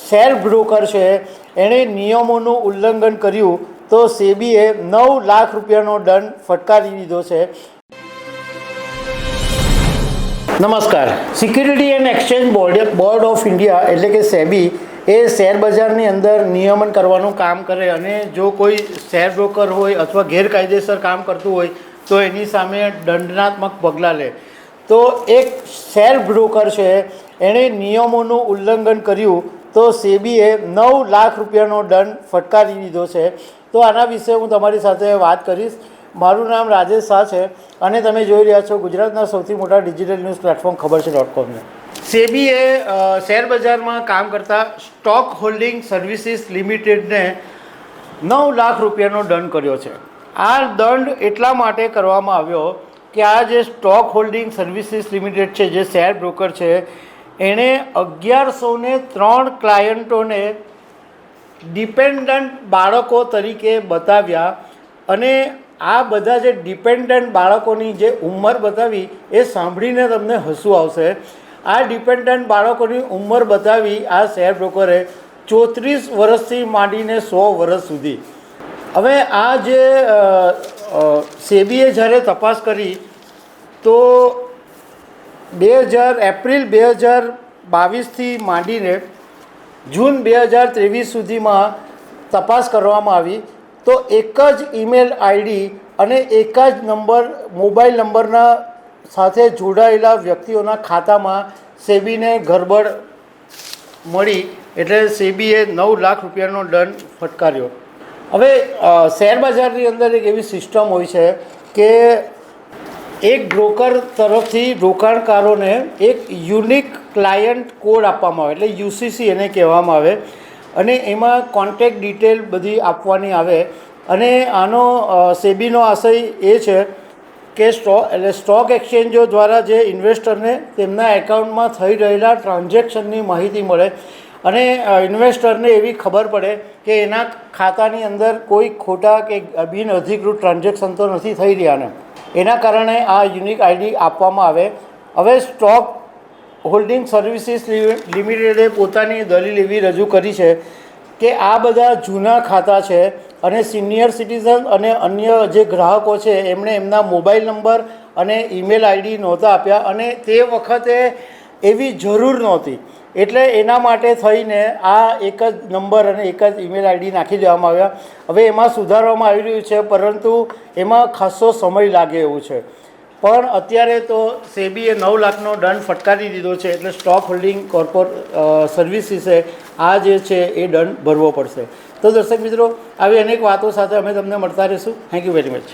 Share broker છે એણે નિયમોનું ઉલ્લંઘન કર્યું તો સેબીએ 9 લાખ રૂપિયાનો દંડ ફટકારી દીધો છે। નમસ્કાર। Security and exchange board of India એટલે કે સેબી એ શેર બજારની અંદર નિયમન કરવાનું કામ કરે અને જો કોઈ શેર બ્રોકર હોય અથવા ગેરકાયદેસર કામ કરતું હોય તો એની સામે દંડનાત્મક પગલાં લે। તો એક શેર બ્રોકર છે એણે નિયમોનું ઉલ્લંઘન કર્યું તો સેબીએ 9 લાખ રૂપિયાનો દંડ ફટકારી દીધો છે। તો આના વિશે હું તમારી સાથે વાત કરીશ। મારું નામ રાજેશ શાહ છે અને તમે જોઈ રહ્યા છો ગુજરાતના સૌથી મોટા ડિજિટલ ન્યૂઝ પ્લેટફોર્મ ખબર છે.com ને। સેબીએ શેર બજારમાં કામ કરતા સ્ટોક હોલ્ડિંગ સર્વિસીસ લિમિટેડને 9 લાખ રૂપિયાનો દંડ કર્યો છે। આ દંડ એટલા માટે કરવામાં આવ્યો કે આ જે સ્ટોક હોલ્ડિંગ સર્વિસીસ લિમિટેડ છે, જે શેર બ્રોકર છે, એણે 1103 ક્લાયન્ટોને ડિપેન્ડન્ટ બાળકો તરીકે બતાવ્યા અને આ બધા જે ડિપેન્ડન્ટ બાળકોની જે ઉંમર બતાવી એ સાંભળીને તમને હસવું આવશે। આ ડિપેન્ડન્ટ બાળકોની ઉંમર બતાવી આ શેર બ્રોકરે 34 વર્ષથી માંડીને 100 વર્ષ સુધી। હવે આ જે સેબીએ જ્યારે તપાસ કરી તો એપ્રિલ 2022થી માંડીને જૂન 2023 સુધીમાં તપાસ કરવામાં આવી તો એક જ ઈમેલ આઈડી અને એક જ મોબાઈલ નંબરના સાથે જોડાયેલા વ્યક્તિઓના ખાતામાં સેબીને ગરબડ મળી એટલે સેબીએ 9 લાખ રૂપિયાનો દંડ ફટકાર્યો। હવે શેર બજારની અંદર એક એવી સિસ્ટમ હોય છે કે એક બ્રોકર તરફથી રોકાણકારોને એક યુનિક ક્લાયન્ટ કોડ આપવામાં આવે એટલે યુસીસી એને કહેવામાં આવે અને એમાં કોન્ટેક્ટ ડિટેલ બધી આપવાની આવે અને આનો સેબીનો આશય એ છે કે સ્ટોક એક્સચેન્જો દ્વારા જે ઇન્વેસ્ટરને તેમના એકાઉન્ટમાં થઈ રહેલા ટ્રાન્ઝેક્શનની માહિતી મળે અને ઇન્વેસ્ટરને એવી ખબર પડે કે એના ખાતાની અંદર કોઈ ખોટા કે બિનઅધિકૃત ટ્રાન્ઝેક્શન તો નથી થઈ રહ્યા ને એના કારણે આ યુનિક આઈડી આપવામાં આવે। હવે સ્ટોક હોલ્ડિંગ સર્વિસીસ લિમિટેડે પોતાની દલીલ એવી રજૂ કરી છે કે આ બધા જૂના ખાતા છે અને સિનિયર સિટીઝન અને અન્ય જે ગ્રાહકો છે એમણે એમના મોબાઈલ નંબર અને ઈમેલ આઈડી નહોતા આપ્યા અને તે વખતે એવી જરૂર નહોતી એટલે એના માટે થઈને આ એક જ નંબર અને એક જ ઈમેલ આઈડી નાખી દેવામાં આવ્યા। હવે એમાં સુધારવામાં આવી રહ્યું છે પરંતુ એમાં ખાસો સમય લાગે એવું છે પણ અત્યારે તો સેબીએ 9 લાખનો દંડ ફટકારી દીધો છે એટલે સ્ટોક હોલ્ડિંગ સર્વિસીસે આ જે છે એ દંડ ભરવો પડશે। તો દર્શક મિત્રો આવી અનેક વાતો સાથે અમે તમને મળતા રહીશું। Thank you very much.